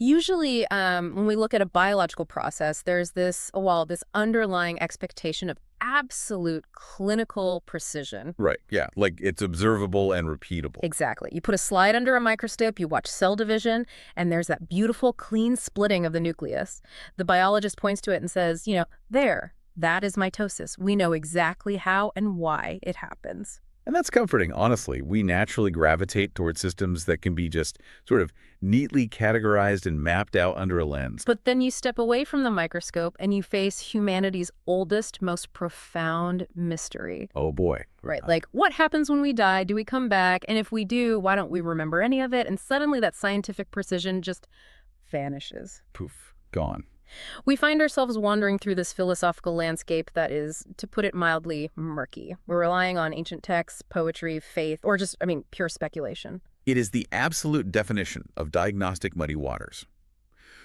Usually, when we look at a biological process, there's this underlying expectation of absolute clinical precision. Right, yeah, like it's observable and repeatable. Exactly. You put a slide under a microscope, you watch cell division, and there's that beautiful, clean splitting of the nucleus. The biologist points to it and says, there, that is mitosis. We know exactly how and why it happens. And that's comforting, honestly. We naturally gravitate towards systems that can be just sort of neatly categorized and mapped out under a lens. But then you step away from the microscope and you face humanity's oldest, most profound mystery. Oh boy. Right, like what happens when we die? Do we come back? And if we do, why don't we remember any of it? And suddenly that scientific precision just vanishes. Poof, gone. We find ourselves wandering through this philosophical landscape that is, to put it mildly, murky. We're relying on ancient texts, poetry, faith, or just, pure speculation. It is the absolute definition of diagnostic muddy waters.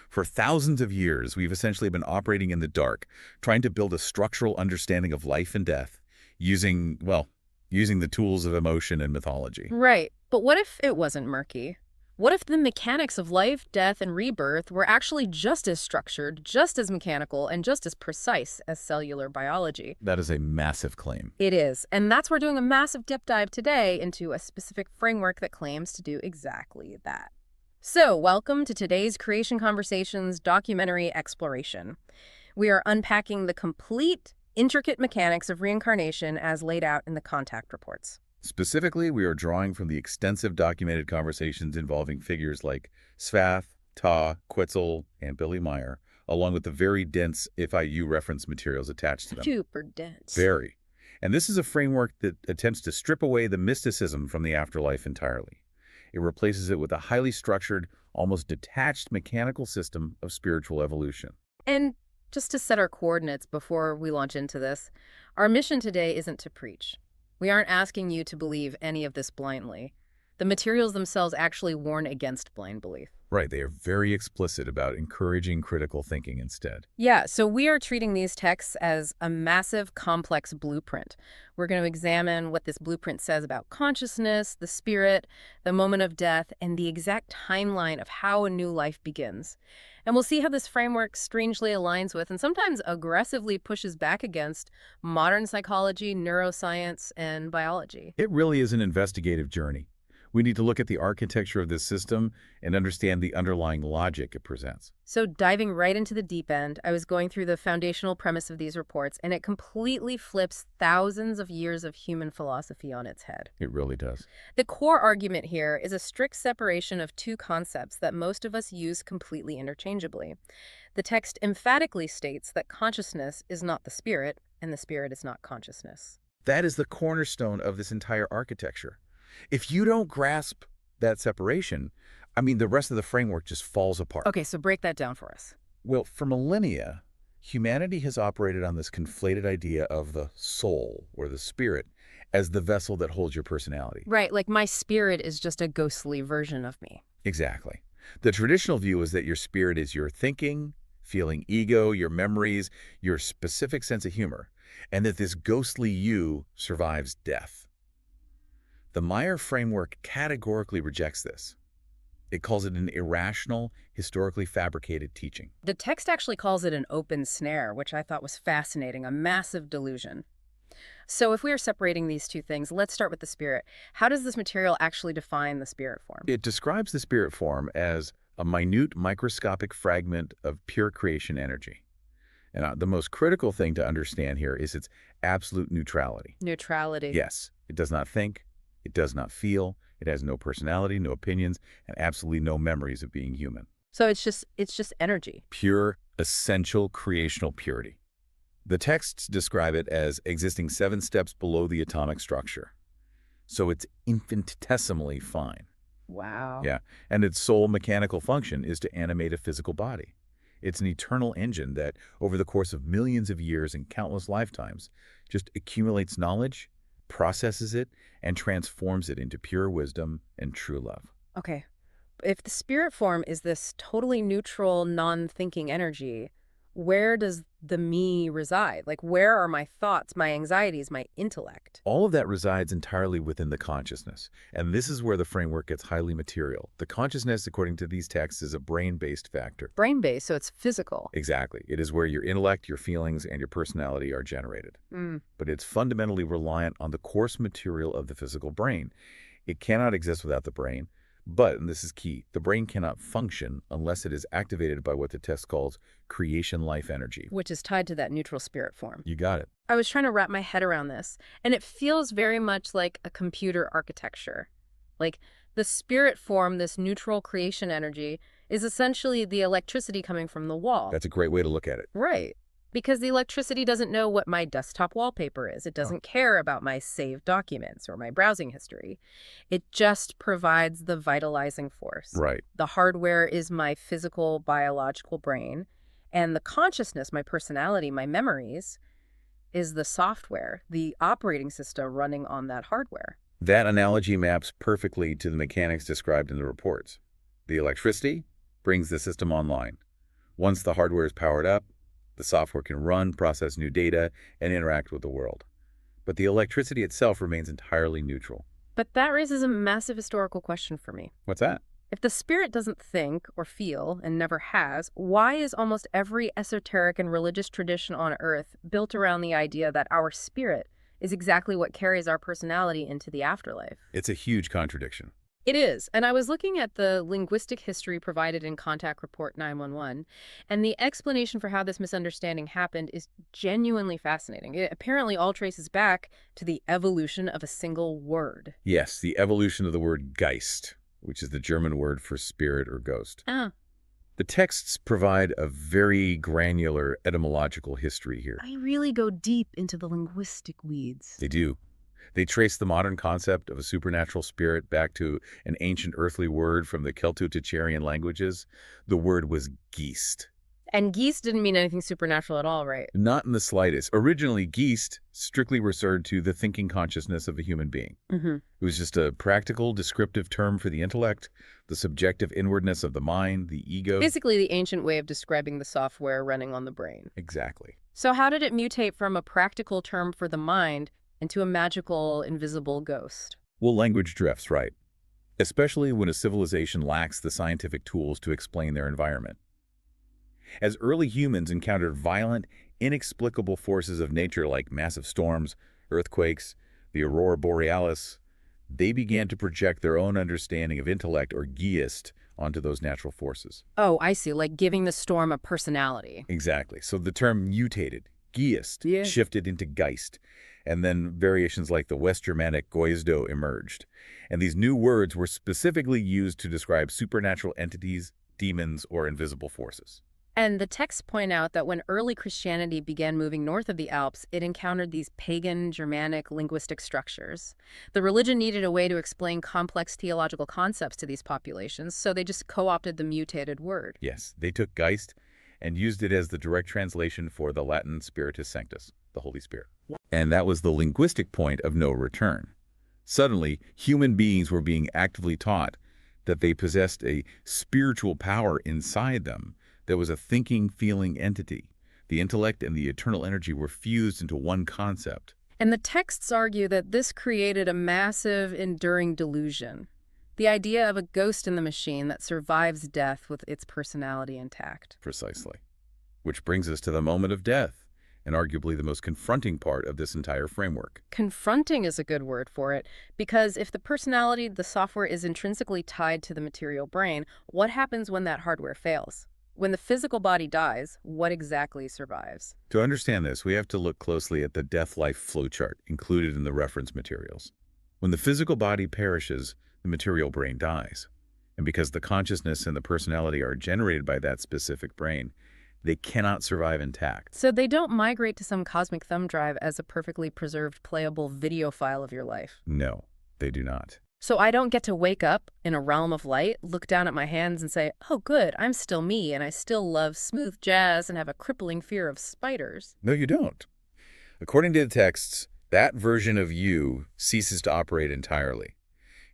For thousands of years, we've essentially been operating in the dark, trying to build a structural understanding of life and death using the tools of emotion and mythology. Right. But what if it wasn't murky? What if the mechanics of life, death, and rebirth were actually just as structured, just as mechanical, and just as precise as cellular biology? That is a massive claim. It is. And that's why we're doing a massive deep dive today into a specific framework that claims to do exactly that. So, welcome to today's Creation Conversations documentary exploration. We are unpacking the complete, intricate mechanics of reincarnation as laid out in the contact reports. Specifically, we are drawing from the extensive documented conversations involving figures like Svath, Ta, Quetzal, and Billy Meier, along with the very dense FIU reference materials attached to them. Super dense. Very. And this is a framework that attempts to strip away the mysticism from the afterlife entirely. It replaces it with a highly structured, almost detached mechanical system of spiritual evolution. And just to set our coordinates before we launch into this, our mission today isn't to preach. We aren't asking you to believe any of this blindly. The materials themselves actually warn against blind belief. Right, they are very explicit about encouraging critical thinking instead. Yeah, so we are treating these texts as a massive, complex blueprint. We're going to examine what this blueprint says about consciousness, the spirit, the moment of death, and the exact timeline of how a new life begins. And we'll see how this framework strangely aligns with and sometimes aggressively pushes back against modern psychology, neuroscience, and biology. It really is an investigative journey. We need to look at the architecture of this system and understand the underlying logic it presents. So diving right into the deep end, I was going through the foundational premise of these reports, and it completely flips thousands of years of human philosophy on its head. It really does. The core argument here is a strict separation of two concepts that most of us use completely interchangeably. The text emphatically states that consciousness is not the spirit, and the spirit is not consciousness. That is the cornerstone of this entire architecture. If you don't grasp that separation, the rest of the framework just falls apart. Okay, so break that down for us. Well, for millennia, humanity has operated on this conflated idea of the soul, or the spirit, as the vessel that holds your personality. Right, like my spirit is just a ghostly version of me. Exactly. The traditional view is that your spirit is your thinking, feeling ego, your memories, your specific sense of humor, and that this ghostly you survives death. The Meier framework categorically rejects this. It calls it an irrational, historically fabricated teaching. The text actually calls it an open snare, which I thought was fascinating, a massive delusion. So if we are separating these two things, let's start with the spirit. How does this material actually define the spirit form? It describes the spirit form as a minute microscopic fragment of pure creation energy. And the most critical thing to understand here is its absolute neutrality. Neutrality. Yes, it does not think. It does not feel, it has no personality, no opinions, and absolutely no memories of being human. So it's just energy. Pure, essential, creational purity. The texts describe it as existing 7 steps below the atomic structure. So it's infinitesimally fine. Wow. Yeah, and its sole mechanical function is to animate a physical body. It's an eternal engine that, over the course of millions of years and countless lifetimes, just accumulates knowledge, processes it, and transforms it into pure wisdom and true love. Okay. If the spirit form is this totally neutral, non-thinking energy, where does the me reside? Like, where are my thoughts, my anxieties, my intellect? All of that resides entirely within the consciousness, and this is where the framework gets highly material. The consciousness, according to these texts, is a brain-based factor. Brain-based, so it's physical. Exactly. It is where your intellect, your feelings, and your personality are generated. But it's fundamentally reliant on the coarse material of the physical brain. It cannot exist without the brain, but, and this is key, the brain cannot function unless it is activated by what the text calls creation life energy. Which is tied to that neutral spirit form. You got it. I was trying to wrap my head around this, and it feels very much like a computer architecture. Like, the spirit form, this neutral creation energy, is essentially the electricity coming from the wall. That's a great way to look at it. Right. Because the electricity doesn't know what my desktop wallpaper is. It doesn't care about my saved documents or my browsing history. It just provides the vitalizing force. Right. The hardware is my physical, biological brain, and the consciousness, my personality, my memories, is the software, the operating system running on that hardware. That analogy maps perfectly to the mechanics described in the reports. The electricity brings the system online. Once the hardware is powered up, the software can run, process new data, and interact with the world. But the electricity itself remains entirely neutral. But that raises a massive historical question for me. What's that? If the spirit doesn't think or feel, and never has, why is almost every esoteric and religious tradition on Earth built around the idea that our spirit is exactly what carries our personality into the afterlife? It's a huge contradiction. It is, and I was looking at the linguistic history provided in Contact Report 911, and the explanation for how this misunderstanding happened is genuinely fascinating. It apparently all traces back to the evolution of a single word. Yes, the evolution of the word Geist, which is the German word for spirit or ghost. Ah. The texts provide a very granular etymological history here. I really go deep into the linguistic weeds. They do. They trace the modern concept of a supernatural spirit back to an ancient earthly word from the Celto-Ticerian languages. The word was Geist. And geese didn't mean anything supernatural at all, right? Not in the slightest. Originally, Geist strictly referred to the thinking consciousness of a human being. It was just a practical, descriptive term for the intellect, the subjective inwardness of the mind, the ego. Basically the ancient way of describing the software running on the brain. Exactly. So how did it mutate from a practical term for the mind into a magical, invisible ghost? Well, language drifts, right? Especially when a civilization lacks the scientific tools to explain their environment. As early humans encountered violent, inexplicable forces of nature like massive storms, earthquakes, the aurora borealis, they began to project their own understanding of intellect or Geist onto those natural forces. Oh, I see, like giving the storm a personality. Exactly. So the term mutated, Geist, Yeah. shifted into Geist, and then variations like the West Germanic Goizdo emerged. And these new words were specifically used to describe supernatural entities, demons, or invisible forces. And the texts point out that when early Christianity began moving north of the Alps, it encountered these pagan, Germanic linguistic structures. The religion needed a way to explain complex theological concepts to these populations, so they just co-opted the mutated word. Yes, they took Geist and used it as the direct translation for the Latin Spiritus Sanctus, the Holy Spirit. And that was the linguistic point of no return. Suddenly, human beings were being actively taught that they possessed a spiritual power inside them. There was a thinking, feeling entity. The intellect and the eternal energy were fused into one concept. And the texts argue that this created a massive, enduring delusion. The idea of a ghost in the machine that survives death with its personality intact. Precisely. Which brings us to the moment of death, and arguably the most confronting part of this entire framework. Confronting is a good word for it, because if the personality, the software, is intrinsically tied to the material brain, what happens when that hardware fails? When the physical body dies, what exactly survives? To understand this, we have to look closely at the death-life flowchart included in the reference materials. When the physical body perishes, the material brain dies. And because the consciousness and the personality are generated by that specific brain, they cannot survive intact. So they don't migrate to some cosmic thumb drive as a perfectly preserved playable video file of your life. No, they do not. So I don't get to wake up in a realm of light, look down at my hands and say, oh good, I'm still me and I still love smooth jazz and have a crippling fear of spiders. No, you don't. According to the texts, that version of you ceases to operate entirely.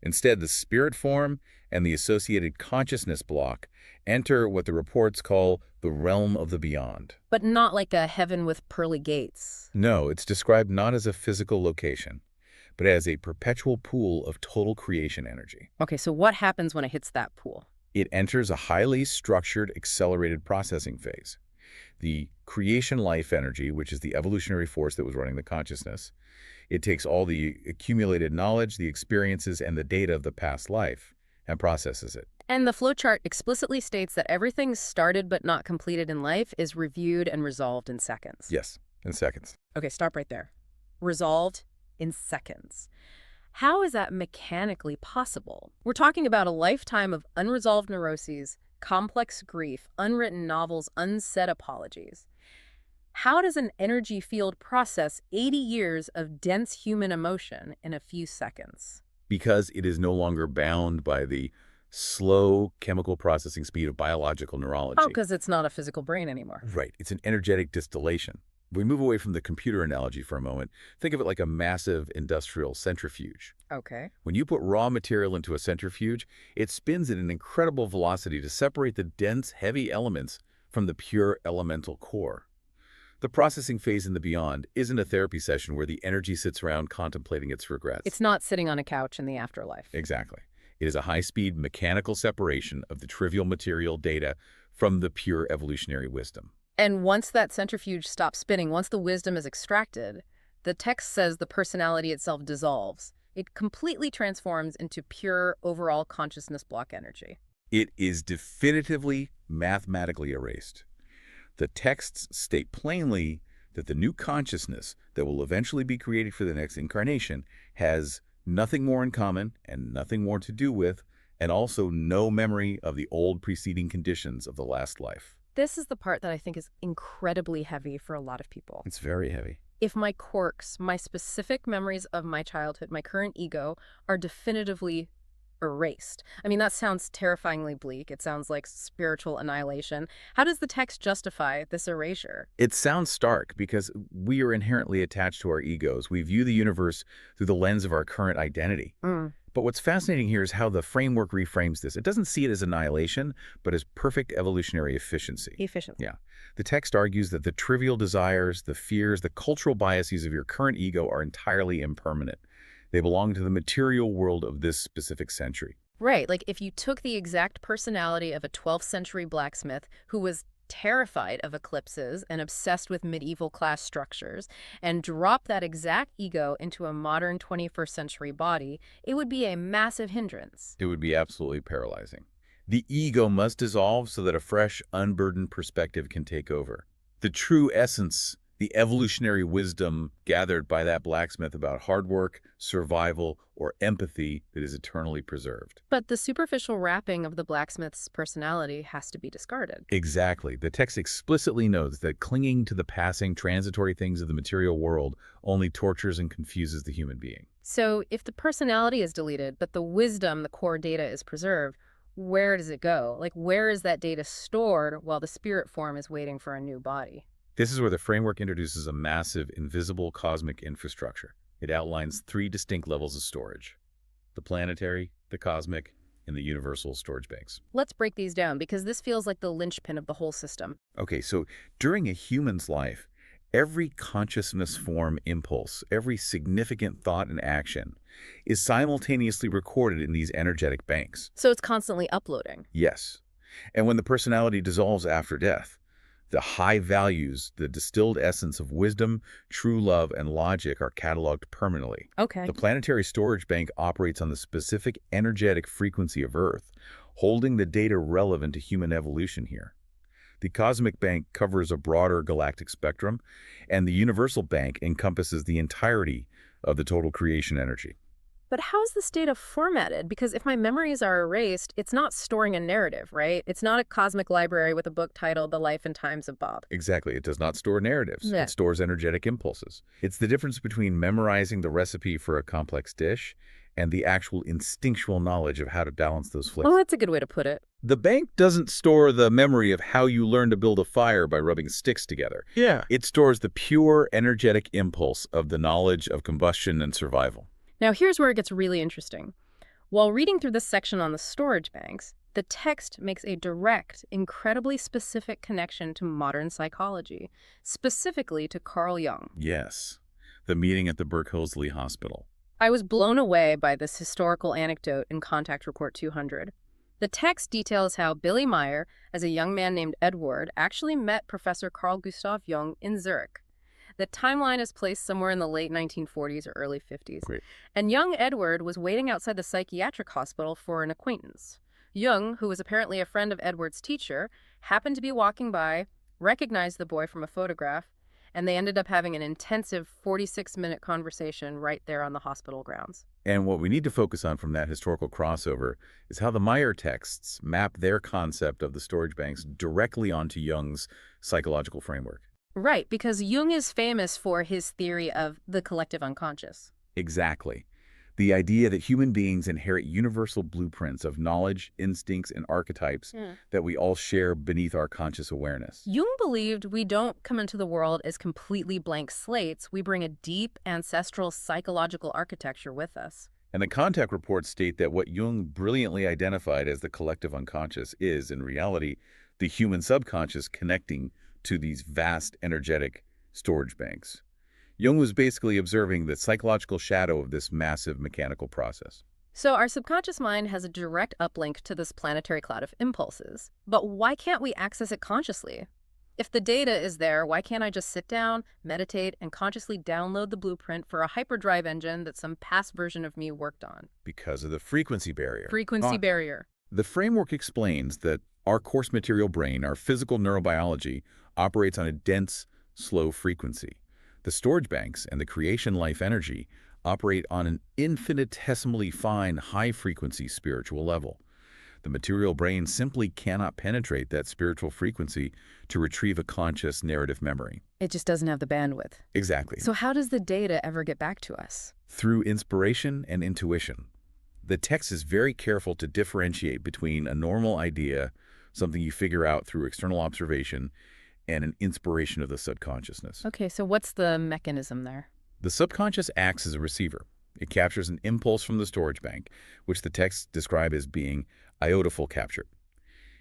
Instead, the spirit form and the associated consciousness block enter what the reports call the realm of the beyond. But not like a heaven with pearly gates. No, it's described not as a physical location, but as a perpetual pool of total creation energy. Okay, so what happens when it hits that pool? It enters a highly structured, accelerated processing phase. The creation life energy, which is the evolutionary force that was running the consciousness, it takes all the accumulated knowledge, the experiences, and the data of the past life and processes it. And the flowchart explicitly states that everything started but not completed in life is reviewed and resolved in seconds. Yes, in seconds. Okay, stop right there. Resolved in seconds. How is that mechanically possible? We're talking about a lifetime of unresolved neuroses, complex grief, unwritten novels, unsaid apologies. How does an energy field process 80 years of dense human emotion in a few seconds? Because it is no longer bound by the slow chemical processing speed of biological neurology. Oh, because it's not a physical brain anymore. Right. It's an energetic distillation. If we move away from the computer analogy for a moment, think of it like a massive industrial centrifuge. Okay. When you put raw material into a centrifuge, it spins at an incredible velocity to separate the dense, heavy elements from the pure elemental core. The processing phase in the beyond isn't a therapy session where the energy sits around contemplating its regrets. It's not sitting on a couch in the afterlife. Exactly. It is a high-speed mechanical separation of the trivial material data from the pure evolutionary wisdom. And once that centrifuge stops spinning, once the wisdom is extracted, the text says the personality itself dissolves. It completely transforms into pure overall consciousness block energy. It is definitively mathematically erased. The texts state plainly that the new consciousness that will eventually be created for the next incarnation has nothing more in common and nothing more to do with, and also no memory of the old preceding conditions of the last life. This is the part that I think is incredibly heavy for a lot of people. It's very heavy. If my quirks, my specific memories of my childhood, my current ego, are definitively erased. I mean, that sounds terrifyingly bleak. It sounds like spiritual annihilation. How does the text justify this erasure? It sounds stark because we are inherently attached to our egos. We view the universe through the lens of our current identity. But what's fascinating here is how the framework reframes this. It doesn't see it as annihilation, but as perfect evolutionary efficiency. Efficiency. Yeah. The text argues that the trivial desires, the fears, the cultural biases of your current ego are entirely impermanent. They belong to the material world of this specific century. Right. Like if you took the exact personality of a 12th century blacksmith who was terrified of eclipses and obsessed with medieval class structures and dropped that exact ego into a modern 21st century body, it would be a massive hindrance. It would be absolutely paralyzing. The ego must dissolve so that a fresh, unburdened perspective can take over. The true essence, the evolutionary wisdom gathered by that blacksmith about hard work, survival, or empathy that is eternally preserved. But the superficial wrapping of the blacksmith's personality has to be discarded. Exactly. The text explicitly notes that clinging to the passing, transitory things of the material world only tortures and confuses the human being. So if the personality is deleted, but the wisdom, the core data, is preserved, where does it go? Like, where is that data stored while the spirit form is waiting for a new body? This is where the framework introduces a massive, invisible cosmic infrastructure. It outlines 3 distinct levels of storage: the planetary, the cosmic, and the universal storage banks. Let's break these down because this feels like the linchpin of the whole system. Okay, so during a human's life, every consciousness form impulse, every significant thought and action is simultaneously recorded in these energetic banks. So it's constantly uploading. Yes. And when the personality dissolves after death, the high values, the distilled essence of wisdom, true love, and logic are cataloged permanently. Okay. The planetary storage bank operates on the specific energetic frequency of Earth, holding the data relevant to human evolution here. The cosmic bank covers a broader galactic spectrum, and the universal bank encompasses the entirety of the total creation energy. But how is this data formatted? Because if my memories are erased, it's not storing a narrative, right? It's not a cosmic library with a book titled The Life and Times of Bob. Exactly. It does not store narratives. Yeah. It stores energetic impulses. It's the difference between memorizing the recipe for a complex dish and the actual instinctual knowledge of how to balance those flavors. Well, that's a good way to put it. The bank doesn't store the memory of how you learn to build a fire by rubbing sticks together. Yeah. It stores the pure energetic impulse of the knowledge of combustion and survival. Now, here's where it gets really interesting. While reading through this section on the storage banks, the text makes a direct, incredibly specific connection to modern psychology, specifically to Carl Jung. Yes, the meeting at the Berkeley Hospital. I was blown away by this historical anecdote in Contact Report 200. The text details how Billy Meier, as a young man named Edward, actually met Professor Carl Gustav Jung in Zurich. The timeline is placed somewhere in the late 1940s or early 50s. Great. And young Edward was waiting outside the psychiatric hospital for an acquaintance. Jung, who was apparently a friend of Edward's teacher, happened to be walking by, recognized the boy from a photograph, and they ended up having an intensive 46-minute conversation right there on the hospital grounds. And what we need to focus on from that historical crossover is how the Meier texts map their concept of the storage banks directly onto Jung's psychological framework. Right, because Jung is famous for his theory of the collective unconscious. Exactly. The idea that human beings inherit universal blueprints of knowledge, instincts, and archetypes that we all share beneath our conscious awareness. Jung believed we don't come into the world as completely blank slates. We bring a deep ancestral psychological architecture with us. And the contact reports state that what Jung brilliantly identified as the collective unconscious is, in reality, the human subconscious connecting to these vast energetic storage banks. Jung was basically observing the psychological shadow of this massive mechanical process. So our subconscious mind has a direct uplink to this planetary cloud of impulses. But why can't we access it consciously? If the data is there, why can't I just sit down, meditate, and consciously download the blueprint for a hyperdrive engine that some past version of me worked on? Because of the frequency barrier. Frequency barrier. The framework explains that our coarse material brain, our physical neurobiology, operates on a dense, slow frequency. The storage banks and the creation life energy operate on an infinitesimally fine, high-frequency spiritual level. The material brain simply cannot penetrate that spiritual frequency to retrieve a conscious narrative memory. It just doesn't have the bandwidth. Exactly. So how does the data ever get back to us? Through inspiration and intuition. The text is very careful to differentiate between a normal idea, something you figure out through external observation, and an inspiration of the subconsciousness. Okay, so what's the mechanism there? The subconscious acts as a receiver. It captures an impulse from the storage bank, which the texts describe as being iotaful capture.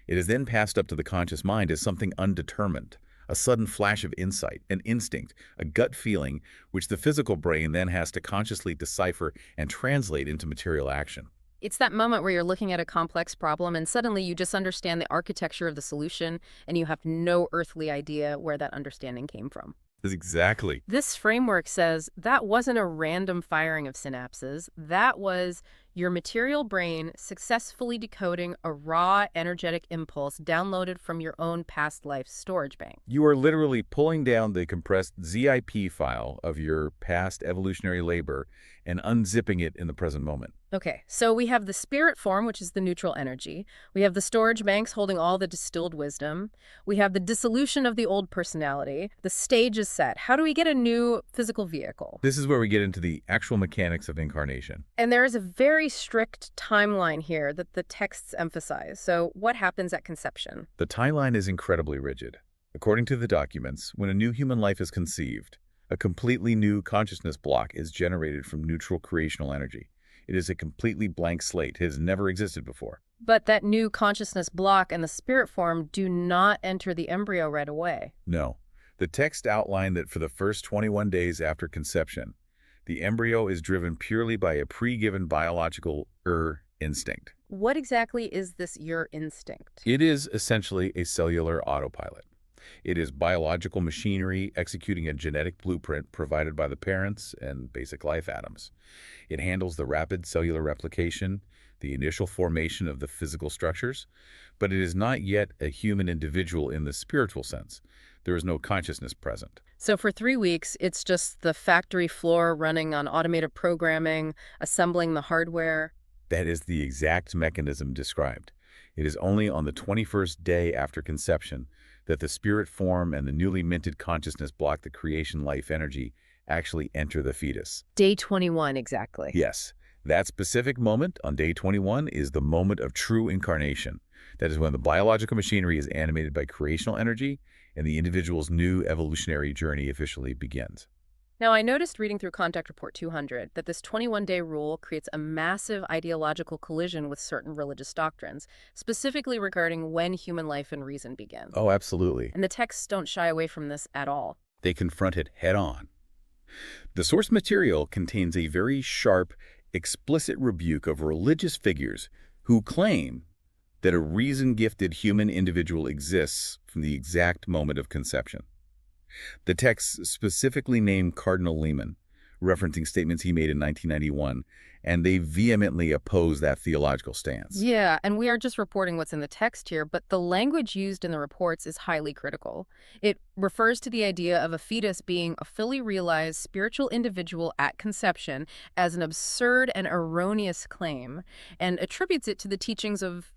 It is then passed up to the conscious mind as something undetermined, a sudden flash of insight, an instinct, a gut feeling, which the physical brain then has to consciously decipher and translate into material action. It's that moment where you're looking at a complex problem and suddenly you just understand the architecture of the solution and you have no earthly idea where that understanding came from. Exactly. This framework says that wasn't a random firing of synapses. That was your material brain successfully decoding a raw, energetic impulse downloaded from your own past life storage bank. You are literally pulling down the compressed ZIP file of your past evolutionary labor and unzipping it in the present moment. Okay, so we have the spirit form, which is the neutral energy. We have the storage banks holding all the distilled wisdom. We have the dissolution of the old personality. The stage is set. How do we get a new physical vehicle? This is where we get into the actual mechanics of incarnation. And there is a very strict timeline here that the texts emphasize. So what happens at conception? The timeline is incredibly rigid. According to the documents, when a new human life is conceived, a completely new consciousness block is generated from neutral creational energy. It is a completely blank slate. It has never existed before. But that new consciousness block and the spirit form do not enter the embryo right away. No. The text outlined that for the first 21 days after conception, the embryo is driven purely by a pre-given biological instinct. What exactly is this instinct? It is essentially a cellular autopilot. It is biological machinery executing a genetic blueprint provided by the parents and basic life atoms. It handles the rapid cellular replication, the initial formation of the physical structures, but it is not yet a human individual in the spiritual sense. There is no consciousness present. So for 3 weeks, it's just the factory floor running on automated programming, assembling the hardware. That is the exact mechanism described. It is only on the 21st day after conception that the spirit form and the newly minted consciousness block the creation life energy actually enter the fetus. Day 21, exactly. Yes, that specific moment on day 21 is the moment of true incarnation. That is when the biological machinery is animated by creational energy and the individual's new evolutionary journey officially begins. Now, I noticed reading through Contact Report 200 that this 21-day rule creates a massive ideological collision with certain religious doctrines, specifically regarding when human life and reason begin. Oh, absolutely. And the texts don't shy away from this at all. They confront it head-on. The source material contains a very sharp, explicit rebuke of religious figures who claim that a reason-gifted human individual exists from the exact moment of conception. The texts specifically name Cardinal Lehman, referencing statements he made in 1991, and they vehemently oppose that theological stance. Yeah, and we are just reporting what's in the text here, but the language used in the reports is highly critical. It refers to the idea of a fetus being a fully realized spiritual individual at conception as an absurd and erroneous claim, and attributes it to the teachings of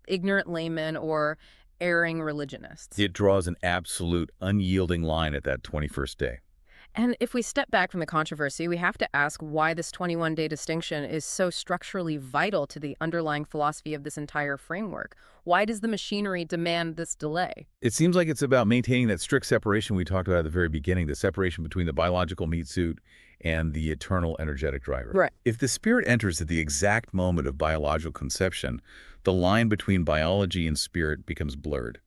ignorant laymen or erring religionists. It draws an absolute, unyielding line at that 21st day. And if we step back from the controversy, we have to ask why this 21-day distinction is so structurally vital to the underlying philosophy of this entire framework. Why does the machinery demand this delay? It seems like it's about maintaining that strict separation we talked about at the very beginning, the separation between the biological meat suit and the eternal energetic driver. Right. If the spirit enters at the exact moment of biological conception, the line between biology and spirit becomes blurred.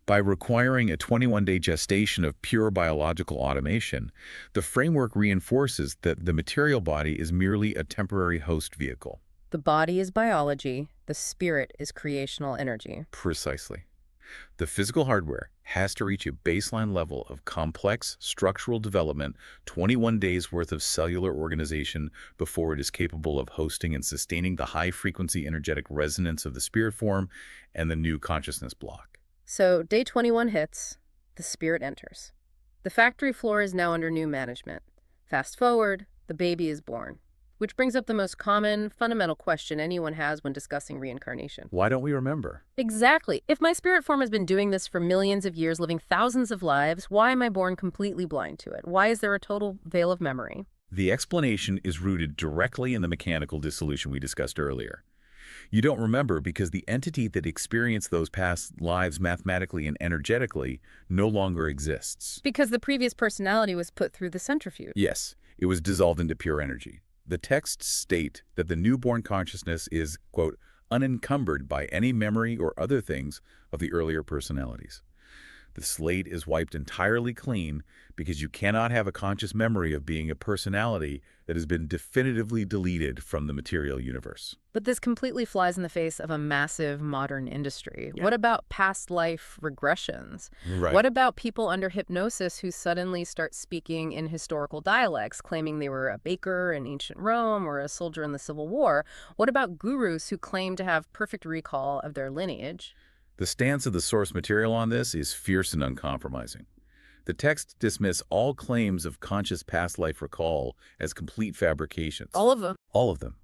By requiring a 21-day gestation of pure biological automation, the framework reinforces that the material body is merely a temporary host vehicle. The body is biology, the spirit is creational energy. Precisely. The physical hardware has to reach a baseline level of complex structural development, 21 days worth of cellular organization, before it is capable of hosting and sustaining the high-frequency energetic resonance of the spirit form and the new consciousness block. So day 21 hits, the spirit enters. The factory floor is now under new management. Fast forward, the baby is born. Which brings up the most common, fundamental question anyone has when discussing reincarnation. Why don't we remember? Exactly. If my spirit form has been doing this for millions of years, living thousands of lives, why am I born completely blind to it? Why is there a total veil of memory? The explanation is rooted directly in the mechanical dissolution we discussed earlier. You don't remember because the entity that experienced those past lives mathematically and energetically no longer exists. Because the previous personality was put through the centrifuge. Yes, it was dissolved into pure energy. The texts state that the newborn consciousness is, quote, unencumbered by any memory or other things of the earlier personalities. The slate is wiped entirely clean because you cannot have a conscious memory of being a personality that has been definitively deleted from the material universe. But this completely flies in the face of a massive modern industry. Yeah. What about past life regressions? Right. What about people under hypnosis who suddenly start speaking in historical dialects, claiming they were a baker in ancient Rome or a soldier in the Civil War? What about gurus who claim to have perfect recall of their lineage? The stance of the source material on this is fierce and uncompromising. The texts dismiss all claims of conscious past life recall as complete fabrications. All of them. All of them.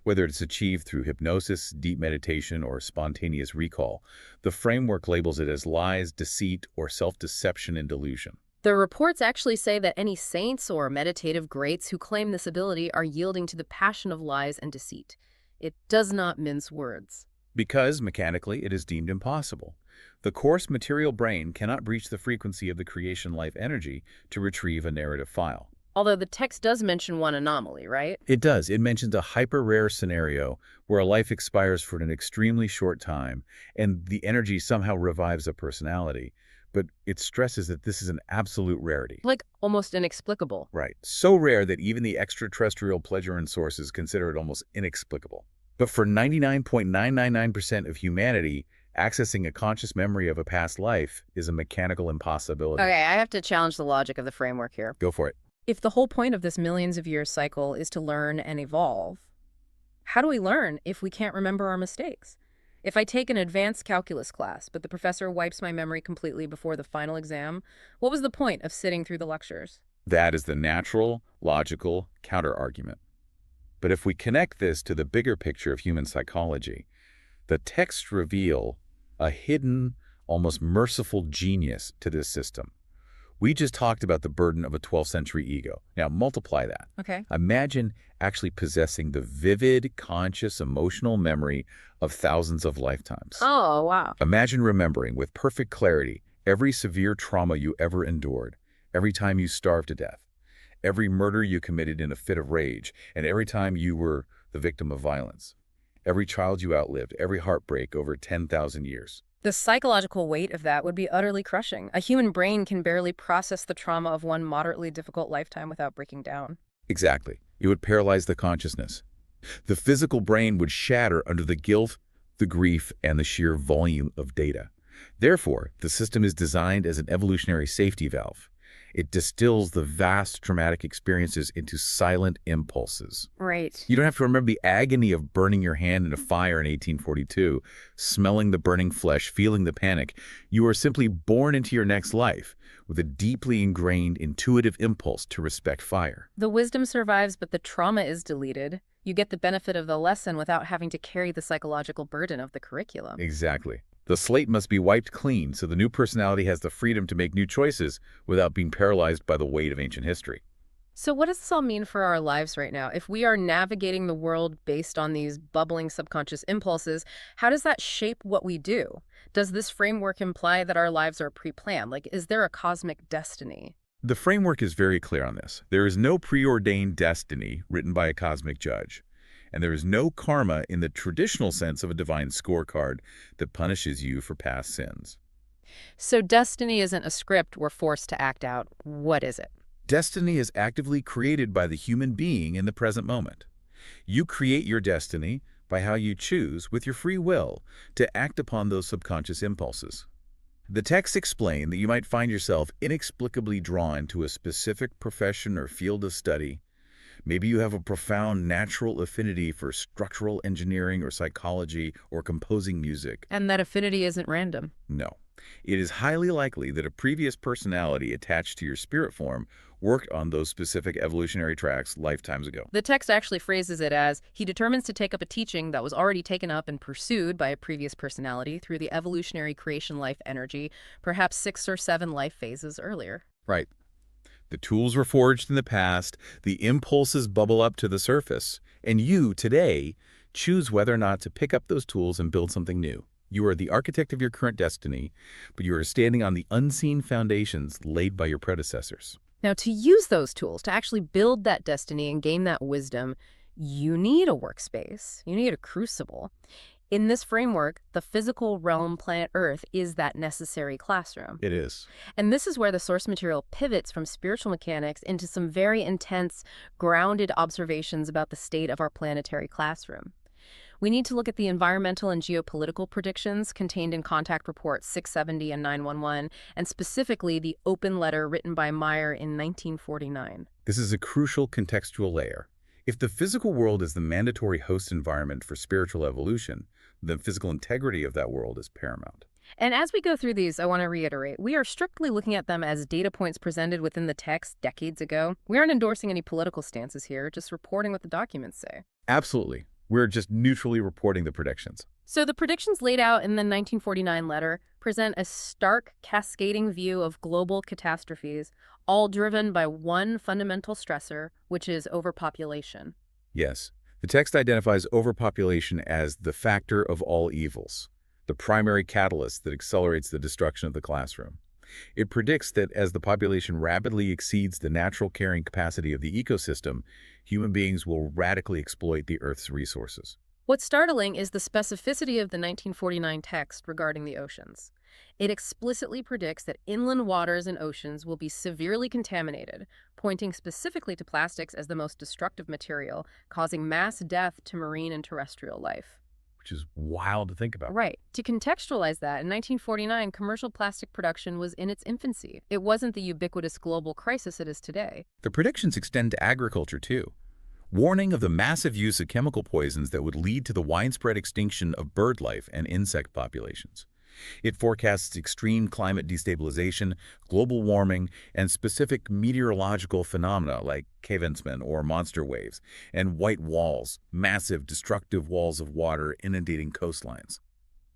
Whether it's achieved through hypnosis, deep meditation, or spontaneous recall, the framework labels it as lies, deceit, or self-deception and delusion. The reports actually say that any saints or meditative greats who claim this ability are yielding to the passion of lies and deceit. It does not mince words. Because, mechanically, it is deemed impossible. The coarse material brain cannot breach the frequency of the creation life energy to retrieve a narrative file. Although the text does mention one anomaly, right? It does. It mentions a hyper-rare scenario where a life expires for an extremely short time and the energy somehow revives a personality. But it stresses that this is an absolute rarity. Like almost inexplicable. Right. So rare that even the extraterrestrial pleasure sources consider it almost inexplicable. But for 99.999% of humanity, accessing a conscious memory of a past life is a mechanical impossibility. Okay, I have to challenge the logic of the framework here. Go for it. If the whole point of this millions of years cycle is to learn and evolve, how do we learn if we can't remember our mistakes? If I take an advanced calculus class, but the professor wipes my memory completely before the final exam, what was the point of sitting through the lectures? That is the natural, logical counter-argument. But if we connect this to the bigger picture of human psychology, the texts reveal a hidden, almost merciful genius to this system. We just talked about the burden of a 12th century ego. Now multiply that. Okay. Imagine actually possessing the vivid, conscious, emotional memory of thousands of lifetimes. Oh, wow. Imagine remembering with perfect clarity every severe trauma you ever endured, every time you starved to death, every murder you committed in a fit of rage, and every time you were the victim of violence. Every child you outlived, every heartbreak over 10,000 years. The psychological weight of that would be utterly crushing. A human brain can barely process the trauma of one moderately difficult lifetime without breaking down. Exactly. It would paralyze the consciousness. The physical brain would shatter under the guilt, the grief, and the sheer volume of data. Therefore, the system is designed as an evolutionary safety valve. It distills the vast traumatic experiences into silent impulses. Right. You don't have to remember the agony of burning your hand in a fire in 1842, smelling the burning flesh, feeling the panic. You are simply born into your next life with a deeply ingrained intuitive impulse to respect fire. The wisdom survives, but the trauma is deleted. You get the benefit of the lesson without having to carry the psychological burden of the curriculum. Exactly. The slate must be wiped clean so the new personality has the freedom to make new choices without being paralyzed by the weight of ancient history. So what does this all mean for our lives right now? If we are navigating the world based on these bubbling subconscious impulses, how does that shape what we do? Does this framework imply that our lives are pre-planned? Like, is there a cosmic destiny? The framework is very clear on this. There is no preordained destiny written by a cosmic judge. And there is no karma in the traditional sense of a divine scorecard that punishes you for past sins. So destiny isn't a script we're forced to act out. What is it? Destiny is actively created by the human being in the present moment. You create your destiny by how you choose, with your free will, to act upon those subconscious impulses. The texts explain that you might find yourself inexplicably drawn to a specific profession or field of study. Maybe you have a profound natural affinity for structural engineering or psychology or composing music. And that affinity isn't random. No. It is highly likely that a previous personality attached to your spirit form worked on those specific evolutionary tracks lifetimes ago. The text actually phrases it as, he determines to take up a teaching that was already taken up and pursued by a previous personality through the evolutionary creation life energy, perhaps 6 or 7 life phases earlier. Right. The tools were forged in the past, the impulses bubble up to the surface, and you, today, choose whether or not to pick up those tools and build something new. You are the architect of your current destiny, but you are standing on the unseen foundations laid by your predecessors. Now, to use those tools, to actually build that destiny and gain that wisdom, you need a workspace. You need a crucible. In this framework, the physical realm, planet Earth, is that necessary classroom. It is. And this is where the source material pivots from spiritual mechanics into some very intense, grounded observations about the state of our planetary classroom. We need to look at the environmental and geopolitical predictions contained in Contact Reports 670 and 911, and specifically the open letter written by Meier in 1949. This is a crucial contextual layer. If the physical world is the mandatory host environment for spiritual evolution, the physical integrity of that world is paramount. And as we go through these, I want to reiterate, we are strictly looking at them as data points presented within the text decades ago. We aren't endorsing any political stances here, just reporting what the documents say. Absolutely. We're just neutrally reporting the predictions. So the predictions laid out in the 1949 letter present a stark, cascading view of global catastrophes, all driven by one fundamental stressor, which is overpopulation. Yes. The text identifies overpopulation as the factor of all evils, the primary catalyst that accelerates the destruction of the classroom. It predicts that as the population rapidly exceeds the natural carrying capacity of the ecosystem, human beings will radically exploit the Earth's resources. What's startling is the specificity of the 1949 text regarding the oceans. It explicitly predicts that inland waters and oceans will be severely contaminated, pointing specifically to plastics as the most destructive material, causing mass death to marine and terrestrial life. Which is wild to think about. Right. To contextualize that, in 1949, commercial plastic production was in its infancy. It wasn't the ubiquitous global crisis it is today. The predictions extend to agriculture, too. Warning of the massive use of chemical poisons that would lead to the widespread extinction of bird life and insect populations. It forecasts extreme climate destabilization, global warming, and specific meteorological phenomena like cavemen or monster waves, and white walls, massive destructive walls of water inundating coastlines.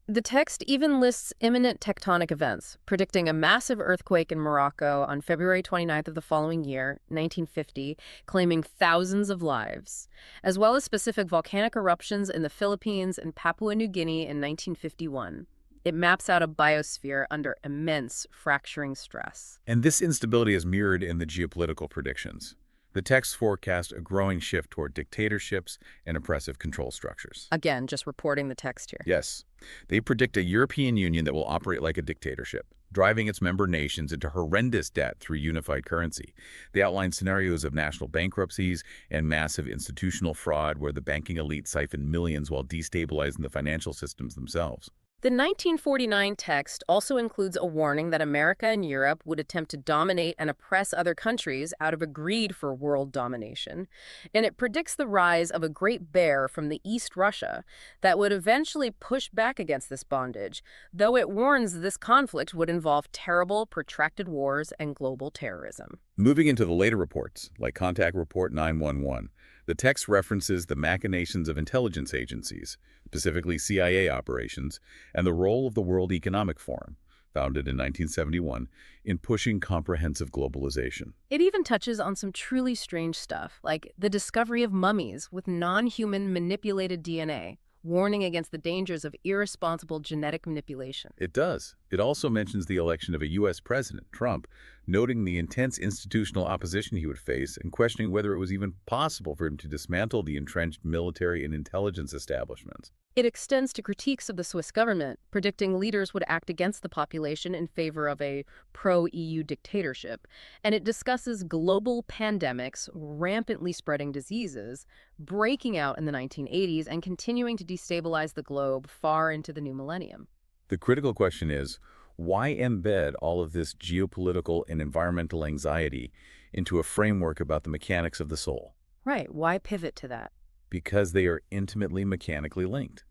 The text even lists imminent tectonic events, predicting a massive earthquake in Morocco on February 29th of the following year, 1950, claiming thousands of lives, as well as specific volcanic eruptions in the Philippines and Papua New Guinea in 1951. It maps out a biosphere under immense fracturing stress. And this instability is mirrored in the geopolitical predictions. The texts forecast a growing shift toward dictatorships and oppressive control structures. Again, just reporting the text here. Yes, they predict a European Union that will operate like a dictatorship, driving its member nations into horrendous debt through unified currency. They outline scenarios of national bankruptcies and massive institutional fraud where the banking elite siphon millions while destabilizing the financial systems themselves. The 1949 text also includes a warning that America and Europe would attempt to dominate and oppress other countries out of a greed for world domination, and it predicts the rise of a great bear from the East Russia that would eventually push back against this bondage, though it warns this conflict would involve terrible, protracted wars and global terrorism. Moving into the later reports, like Contact Report 911, the text references the machinations of intelligence agencies, specifically CIA operations, and the role of the World Economic Forum, founded in 1971, in pushing comprehensive globalization. It even touches on some truly strange stuff, like the discovery of mummies with non-human manipulated DNA, warning against the dangers of irresponsible genetic manipulation. It does. It also mentions the election of a U.S. President, Trump, noting the intense institutional opposition he would face and questioning whether it was even possible for him to dismantle the entrenched military and intelligence establishments. It extends to critiques of the Swiss government, predicting leaders would act against the population in favor of a pro-EU dictatorship. And it discusses global pandemics, rampantly spreading diseases, breaking out in the 1980s and continuing to destabilize the globe far into the new millennium. The critical question is, why embed all of this geopolitical and environmental anxiety into a framework about the mechanics of the soul? Right, why pivot to that? Because they are intimately mechanically linked.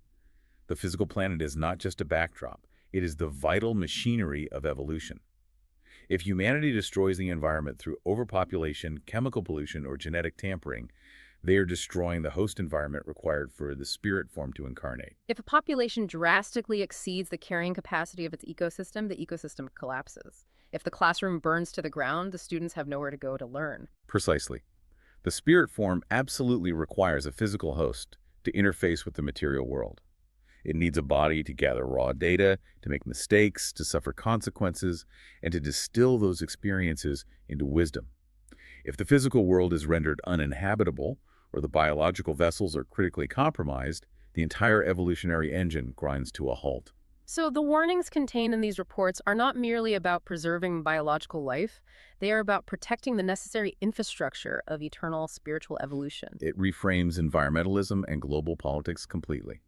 The physical planet is not just a backdrop. It is the vital machinery of evolution. If humanity destroys the environment through overpopulation, chemical pollution, or genetic tampering, they are destroying the host environment required for the spirit form to incarnate. If a population drastically exceeds the carrying capacity of its ecosystem, the ecosystem collapses. If the classroom burns to the ground, the students have nowhere to go to learn. Precisely. The spirit form absolutely requires a physical host to interface with the material world. It needs a body to gather raw data, to make mistakes, to suffer consequences, and to distill those experiences into wisdom. If the physical world is rendered uninhabitable, or the biological vessels are critically compromised, the entire evolutionary engine grinds to a halt. So the warnings contained in these reports are not merely about preserving biological life, they are about protecting the necessary infrastructure of eternal spiritual evolution. It reframes environmentalism and global politics completely.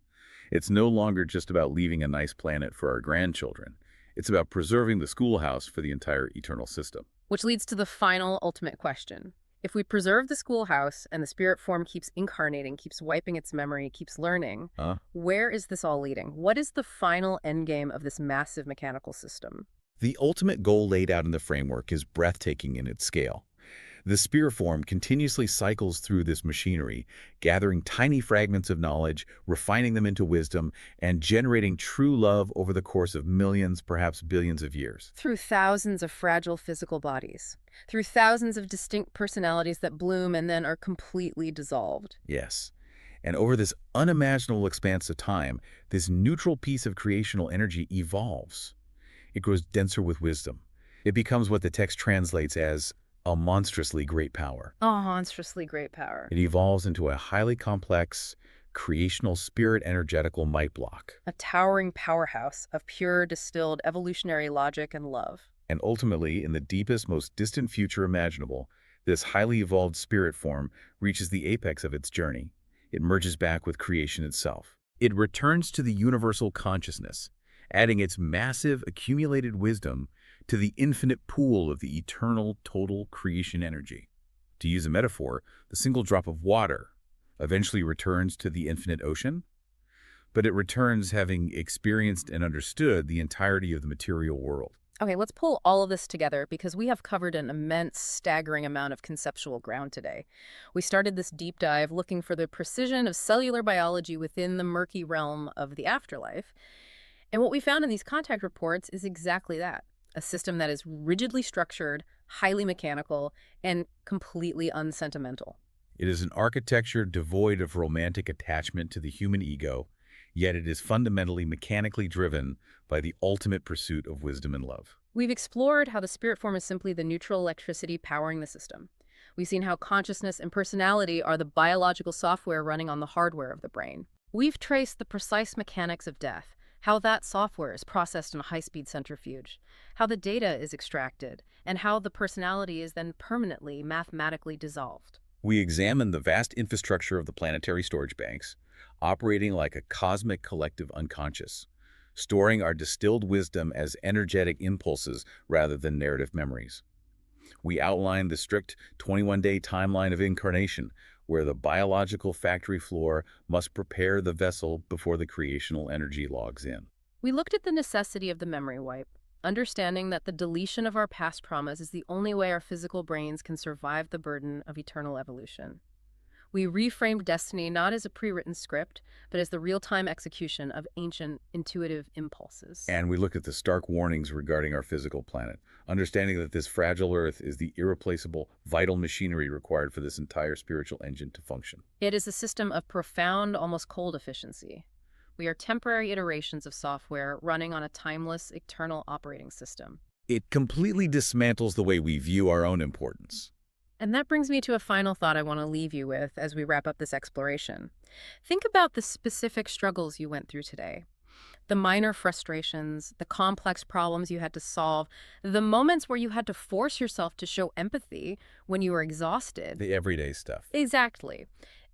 It's no longer just about leaving a nice planet for our grandchildren. It's about preserving the schoolhouse for the entire eternal system. Which leads to the final, ultimate question. If we preserve the schoolhouse and the spirit form keeps incarnating, keeps wiping its memory, keeps learning, where is this all leading? What is the final endgame of this massive mechanical system? The ultimate goal laid out in the framework is breathtaking in its scale. The spirit form continuously cycles through this machinery, gathering tiny fragments of knowledge, refining them into wisdom, and generating true love over the course of millions, perhaps billions of years. Through thousands of fragile physical bodies, through thousands of distinct personalities that bloom and then are completely dissolved. Yes. And over this unimaginable expanse of time, this neutral piece of creational energy evolves. It grows denser with wisdom. It becomes what the text translates as a monstrously great power. A monstrously great power. It evolves into a highly complex, creational spirit energetical might block. A towering powerhouse of pure, distilled evolutionary logic and love. And ultimately, in the deepest, most distant future imaginable, this highly evolved spirit form reaches the apex of its journey. It merges back with creation itself. It returns to the universal consciousness, adding its massive accumulated wisdom to the infinite pool of the eternal total creation energy. To use a metaphor, the single drop of water eventually returns to the infinite ocean, but it returns having experienced and understood the entirety of the material world. Okay, let's pull all of this together because we have covered an immense, staggering amount of conceptual ground today. We started this deep dive looking for the precision of cellular biology within the murky realm of the afterlife. And what we found in these contact reports is exactly that. A system that is rigidly structured, highly mechanical, and completely unsentimental. It is an architecture devoid of romantic attachment to the human ego, yet it is fundamentally mechanically driven by the ultimate pursuit of wisdom and love. We've explored how the spirit form is simply the neutral electricity powering the system. We've seen how consciousness and personality are the biological software running on the hardware of the brain. We've traced the precise mechanics of death, how that software is processed in a high-speed centrifuge, how the data is extracted, and how the personality is then permanently, mathematically dissolved. We examined the vast infrastructure of the planetary storage banks, operating like a cosmic collective unconscious, storing our distilled wisdom as energetic impulses rather than narrative memories. We outlined the strict 21-day timeline of incarnation, where the biological factory floor must prepare the vessel before the creational energy logs in. We looked at the necessity of the memory wipe, understanding that the deletion of our past traumas is the only way our physical brains can survive the burden of eternal evolution. We reframed destiny not as a pre-written script, but as the real-time execution of ancient intuitive impulses. And we looked at the stark warnings regarding our physical planet, understanding that this fragile Earth is the irreplaceable, vital machinery required for this entire spiritual engine to function. It is a system of profound, almost cold efficiency. We are temporary iterations of software running on a timeless, eternal operating system. It completely dismantles the way we view our own importance. And that brings me to a final thought I want to leave you with as we wrap up this exploration. Think about the specific struggles you went through today. The minor frustrations, the complex problems you had to solve, the moments where you had to force yourself to show empathy when you were exhausted. The everyday stuff. Exactly.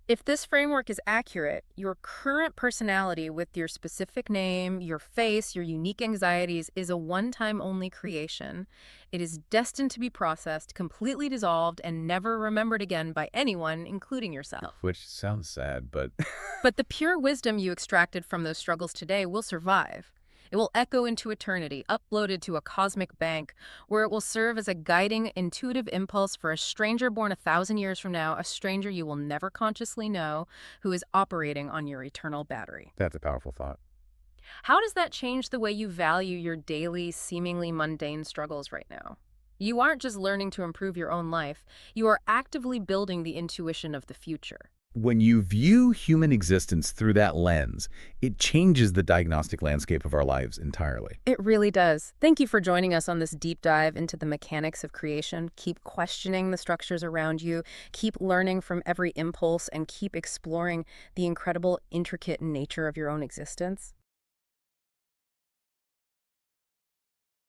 If this framework is accurate, your current personality with your specific name, your face, your unique anxieties is a one-time only creation. It is destined to be processed, completely dissolved, and never remembered again by anyone, including yourself. Which sounds sad, but But the pure wisdom you extracted from those struggles today will survive. It will echo into eternity, uploaded to a cosmic bank, where it will serve as a guiding, intuitive impulse for a stranger born 1,000 years from now, a stranger you will never consciously know, who is operating on your eternal battery. that's a powerful thought. How does that change the way you value your daily, seemingly mundane struggles right now? You aren't just learning to improve your own life, you are actively building the intuition of the future. When you view human existence through that lens, it changes the diagnostic landscape of our lives entirely. It really does. Thank you for joining us on this deep dive into the mechanics of creation. Keep questioning the structures around you, keep learning from every impulse, and keep exploring the incredible, intricate nature of your own existence.